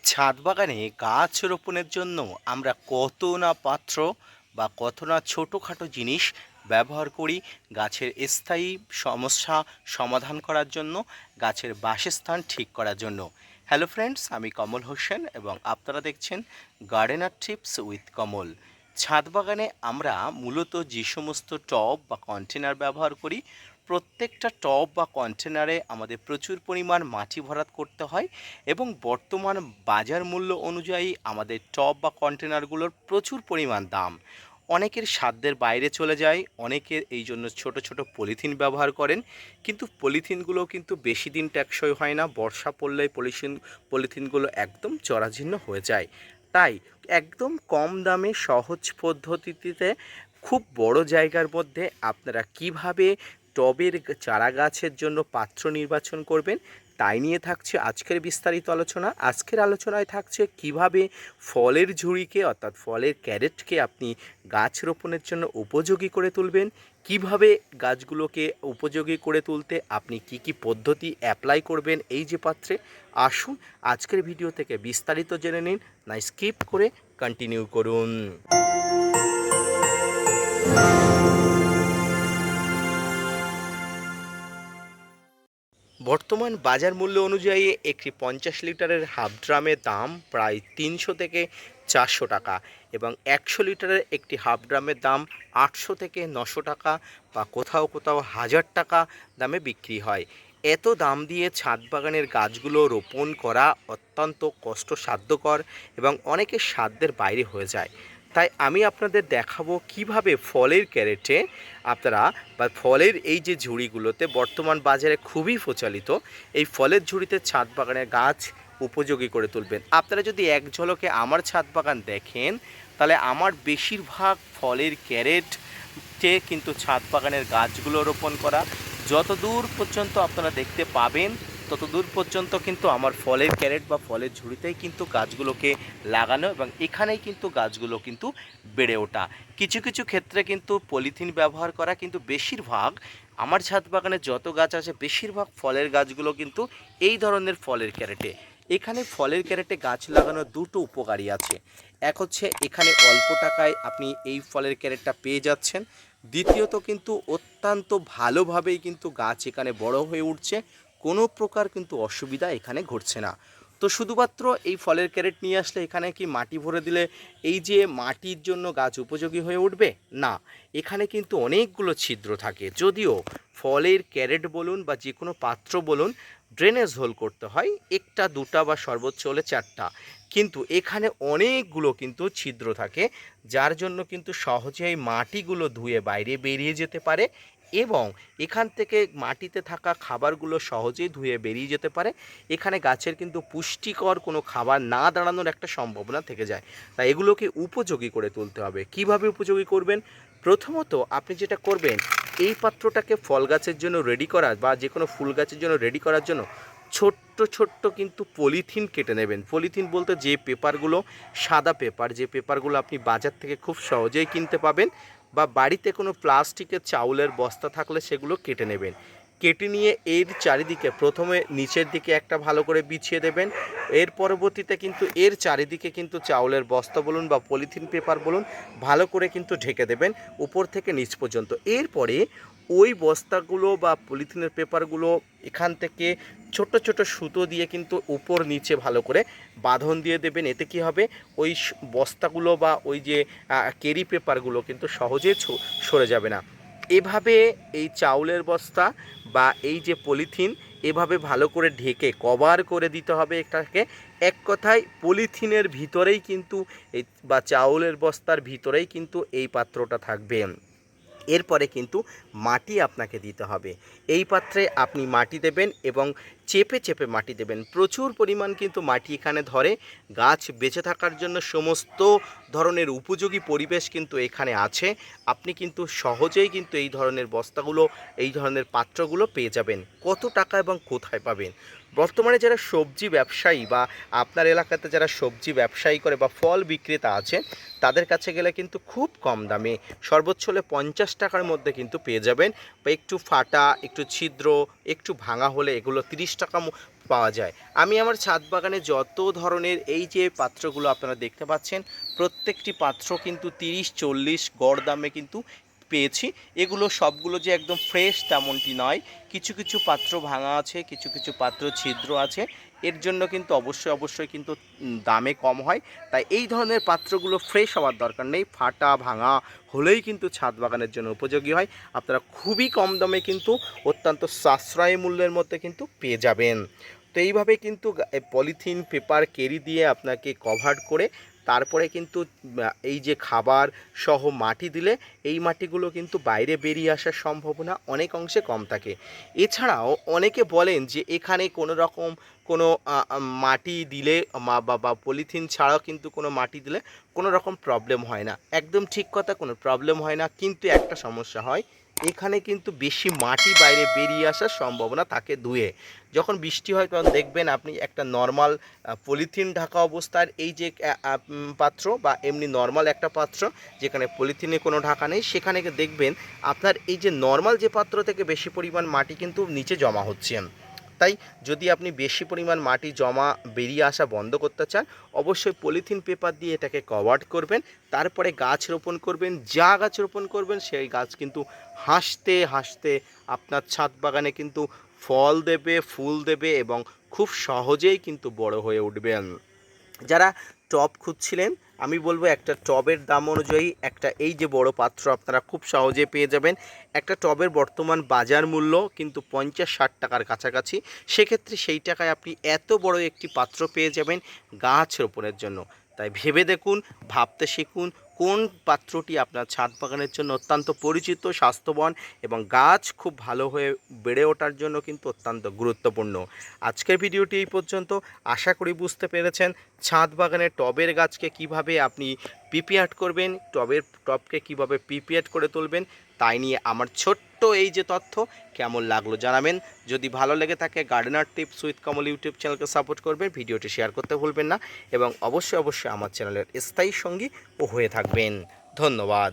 ছাদ বাগানে গাছ রোপণের জন্য আমরা কত না পাত্র বা কত না ছোটোখাটো জিনিস ব্যবহার করি গাছের স্থায়ী সমস্যা সমাধান করার জন্য, গাছের বাসস্থান ঠিক করার জন্য। হ্যালো ফ্রেন্ডস, আমি কমল হোসেন এবং আপনারা দেখছেন গার্ডেনার টিপস উইথ কমল। ছাদ বাগানে আমরা মূলত যে সমস্ত টব বা কন্টেনার ব্যবহার করি, প্রত্যেকটা টব বা কন্টেনারে আমাদের প্রচুর পরিমাণ মাটি ভরাট করতে হয় এবং বর্তমান বাজার মূল্য অনুযায়ী আমাদের টব বা কন্টেনারগুলোর প্রচুর পরিমাণ দাম। অনেকের সাধ্যের বাইরে চলে যায়, অনেকের এই জন্য ছোট ছোট পলিথিন ব্যবহার করেন, কিন্তু পলিথিনগুলো কিন্তু বেশি দিন টেকসই হয় না। বর্ষা পড়লেই পলিথিনগুলো একদম জরাজীর্ণ হয়ে যায়। তাই একদম কম দামে সহজ পদ্ধতিতে খুব বড় জায়গার মধ্যে আপনারা কিভাবে টবের চারা গাছের জন্য পাত্র নির্বাচন করবেন, তাই নিয়ে থাকছে আজকের বিস্তারিত আলোচনা। আজকের আলোচনায় থাকছে কিভাবে ফলের ঝুড়িকে অর্থাৎ ফলের ক্যারেটকে আপনি গাছ রোপণের জন্য উপযোগী করে তুলবেন, কিভাবে গাছগুলোকে উপযোগী করে তুলতে আপনি কি কি পদ্ধতি অ্যাপ্লাই করবেন এই যে পাত্রে। আসুন আজকের ভিডিও থেকে বিস্তারিত জেনে নিন, না স্কিপ করে কন্টিনিউ করুন। বর্তমান বাজার মূল্য অনুযায়ী একটি 50 লিটারের হাফ ড্রামের দাম প্রায় 300 থেকে 400 টাকা এবং 100 লিটারের একটি হাফ ড্রামের দাম 800 থেকে 900 টাকা বা কোথাও কোথাও 1000 টাকা দামে বিক্রি হয়। এত দাম দিয়ে ছাদ বাগানের গাছগুলো রোপণ করা অত্যন্ত কষ্টসাধ্যকর এবং অনেকের সাধ্যের বাইরে হয়ে যায়। তাই আমি আপনাদের দেখাবো কিভাবে ফলের ক্যারেটে আপনারা বা ফলের এই যে ঝুড়িগুলোতে বর্তমান বাজারে খুবই প্রচলিত এই ফলের ঝুড়িতে ছাদ বাগানের গাছ উপযোগী করে তুলবেন। আপনারা যদি এক ঝলকে আমার ছাদ বাগান দেখেন, তাহলে আমার বেশিরভাগ ফলের ক্যারেটে কিন্তু ছাদ বাগানের গাছগুলো রোপণ করা। যত দূর পর্যন্ত আপনারা দেখতে পাবেন তত দূর পর্যন্ত কিন্তু আমার ফলের ক্যারেট বা ফলের ঝুড়িতেই কিন্তু গাছগুলোকে লাগানো এবং এখানেই কিন্তু গাছগুলো কিন্তু বেড়ে ওঠা। কিছু কিছু ক্ষেত্রে কিন্তু পলিথিন ব্যবহার করা, কিন্তু বেশিরভাগ আমার ছাদ বাগানে যত গাছ আছে বেশিরভাগ ফলের গাছগুলো কিন্তু এই ধরনের ফলের ক্যারেটে। এখানে ফলের ক্যারেটে গাছ লাগানোর দুটো উপকারী আছে। এক হচ্ছে এখানে অল্প টাকায় আপনি এই ফলের ক্যারেটটা পেয়ে যাচ্ছেন, দ্বিতীয়ত কিন্তু অত্যন্ত ভালোভাবেই কিন্তু গাছ এখানে বড় হয়ে উঠছে, কোনো প্রকার কিন্তু অসুবিধা এখানে ঘটছে না। তো শুধুমাত্র এই ফলের ক্যারেট নিয়ে আসলে এখানে কি মাটি ভরে দিলে এই যে মাটির জন্য গাছ উপযোগী হয়ে উঠবে? না, এখানে কিন্তু অনেকগুলো ছিদ্র থাকে। যদিও ফলের ক্যারেট বলুন বা যে কোনো পাত্র বলুন, ড্রেনেজ হোল করতে হয় একটা দুটা বা সর্বোচ্চ হলে 4টা, কিন্তু এখানে অনেকগুলো কিন্তু ছিদ্র থাকে, যার জন্য কিন্তু সহজেই মাটিগুলো ধুয়ে বাইরে বেরিয়ে যেতে পারে এবং এখান থেকে মাটিতে থাকা খাবারগুলো সহজেই ধুয়ে বেরিয়ে যেতে পারে। এখানে গাছের কিন্তু পুষ্টিকর কোনো খাবার না দাঁড়ানোর একটা সম্ভাবনা থেকে যায়। তাই এগুলোকে উপযোগী করে তুলতে হবে। কিভাবে উপযোগী করবেন? প্রথমত আপনি যেটা করবেন, এই পাত্রটাকে ফল গাছের জন্য রেডি করা বা যে কোনো ফুল গাছের জন্য রেডি করার জন্য ছোট্ট ছোট্ট কিন্তু পলিথিন কেটে নেবেন। পলিথিন বলতে যে পেপারগুলো, সাদা পেপার, যে পেপারগুলো আপনি বাজার থেকে খুব সহজেই কিনতে পাবেন, বা বাড়িতে কোনো প্লাস্টিকের চাউলের বস্তা থাকলে সেগুলো কেটে নেবেন। কেটে নিয়ে এর চারিদিকে প্রথমে নিচের দিকে একটা ভালো করে বিছিয়ে দেবেন। এর পরবর্তীতে কিন্তু এর চারিদিকে কিন্তু চাউলের বস্তা বলুন বা পলিথিন পেপার বলুন ভালো করে কিন্তু ঢেকে দেবেন উপর থেকে নিচ পর্যন্ত। এরপরে ওই বস্তাগুলো বা পলিথিনের পেপারগুলো এখান থেকে ছোট ছোট সুতো দিয়ে কিন্তু উপর নিচে ভালো করে বাঁধন দিয়ে দেবেন। এতে কি হবে, ওই বস্তাগুলো বা ওই যে কেরি পেপারগুলো কিন্তু সহজে সরে যাবে না। এভাবে এই চাউলের বস্তা বা এই যে পলিথিন এভাবে ভালো করে ঢেকে কভার করে দিতে হবে এটাকে। এক কথায় পলিথিনের ভিতরেই কিন্তু এই বা চাউলের বস্তার ভিতরেই কিন্তু এই পাত্রটা থাকবে। এরপরে কিন্তু মাটি আপনাকে দিতে হবে। এই পাত্রে আপনি মাটি দেবেন এবং চেপে চেপে মাটি দেবেন। প্রচুর পরিমাণ কিন্তু মাটি এখানে ধরে। গাছ বেঁচে থাকার জন্য সমস্ত ধরনের উপযোগী পরিবেশ কিন্তু এখানে আছে। আপনি কিন্তু সহজেই কিন্তু এই ধরনের বস্তাগুলো, এই ধরনের পাত্রগুলো পেয়ে যাবেন। কত টাকা এবং কোথায় পাবেন? বর্তমানে যারা সবজি ব্যবসায়ী বা আপনার এলাকাতে যারা সবজি ব্যবসায়ী করে বা ফল বিক্রেতা আছে, তাদের কাছে গেলে কিন্তু খুব কম দামে সর্বোচ্চ হলে 50 টাকার মধ্যে কিন্তু পেয়ে যাবেন। বা একটু ফাটা, একটু ছিদ্র, একটু ভাঙা হলে এগুলো 30 টাকা পাওয়া যায়। আমি আমার ছাদ বাগানে যত ধরনের এই যে পাত্রগুলো আপনারা দেখতে পাচ্ছেন, প্রত্যেকটি পাত্র কিন্তু 30-40 গড় দামে কিন্তু পেয়েছি। এগুলো সবগুলো যে একদম ফ্রেশ তেমনটি নয়, কিছু কিছু পাত্র ভাঙা আছে, কিছু কিছু পাত্র ছিদ্র আছে। এর জন্য কিন্তু অবশ্যই কিন্তু দামে কম হয়। তাই এই ধরনের পাত্রগুলো ফ্রেশ হওয়ার দরকার নেই, ফাটা ভাঙা হলেই কিন্তু ছাদ বাগানের জন্য উপযোগী হয়। আপনারা খুবই কম দামে কিন্তু অত্যন্ত সাশ্রয়ী মূল্যের মধ্যে কিন্তু পেয়ে যাবেন। তো এইভাবে কিন্তু পলিথিন পেপার কেরি দিয়ে আপনাকে কভার করে তারপরে কিন্তু এই যে খাবার সহ মাটি দিলে এই মাটিগুলো কিন্তু বাইরে বেরিয়ে আসার সম্ভাবনা অনেক অংশে কম থাকে। এছাড়াও অনেকে বলেন যে এখানে কোনো রকম কোনো মাটি দিলে বা পলিথিন ছাড়াও কিন্তু কোনো মাটি দিলে কোনো রকম প্রবলেম হয় না। একদম ঠিক কথা, কোনো প্রবলেম হয় না, কিন্তু একটা সমস্যা হয়, এখানে কিন্তু বেশি মাটি বাইরে বেরিয়ে আসার সম্ভাবনা থাকে ধুয়ে। যখন বৃষ্টি হয় তখন দেখবেন আপনি একটা নর্মাল পলিথিন ঢাকা অবস্থার এই যে পাত্র বা এমনি নর্মাল একটা পাত্র যেখানে পলিথিনে কোনো ঢাকা নেই, সেখানে দেখবেন আপনার এই যে নর্মাল যে পাত্র থেকে বেশি পরিমাণ মাটি কিন্তু নিচে জমা হচ্ছে। তাই যদি আপনি বেশি পরিমাণ মাটি জমা বেরিয়ে আসা বন্ধ করতে চান, অবশ্যই পলিথিন পেপার দিয়ে এটাকে কভার করবেন, তারপরে গাছ রোপণ করবেন। যা গাছ রোপণ করবেন সেই গাছ কিন্তু হাসতে হাসতে আপনার ছাদ বাগানে কিন্তু ফল দেবে, ফুল দেবে এবং খুব সহজেই কিন্তু বড় হয়ে উঠবেন। যারা টব খুঁজছিলেন, আমি বলবো একটা টবের দাম অনুযায়ী একটা এই যে বড় পাত্র আপনারা খুব সহজে পেয়ে যাবেন। একটা টবের বর্তমান বাজার মূল্য কিন্তু 50-60 টাকার কাছাকাছি। সেক্ষেত্রে সেই টাকায় আপনি এত বড় একটি পাত্র পেয়ে যাবেন গাছ রোপণের জন্য। তাই ভেবে দেখুন, ভাবতে শিখুন কোন পাত্রটি আপনার ছাদ বাগানের জন্য অত্যন্ত পরিচিত, স্বাস্থ্যবান এবং গাছ খুব ভালো হয়ে বেড়ে ওঠার জন্য কিন্তু অত্যন্ত গুরুত্বপূর্ণ। আজকের ভিডিওটি এই পর্যন্ত। আশা করি বুঝতে পেরেছেন ছাদ বাগানের টবের গাছকে কিভাবে আপনি প্রিপেয়ার করবেন, টবকে কিভাবে প্রিপেয়ার করে তুলবেন, তাই নিয়ে আমার ছোট্ট এই যে তথ্য কেমন লাগলো জানাবেন। যদি ভালো লেগে থাকে gardener tips with Kamal YouTube চ্যানেলকে সাপোর্ট করবেন, ভিডিওটি শেয়ার করতে ভুলবেন না এবং অবশ্যই আমার চ্যানেলের স্থায়ী সঙ্গী ও হয়ে থাকবেন। ধন্যবাদ।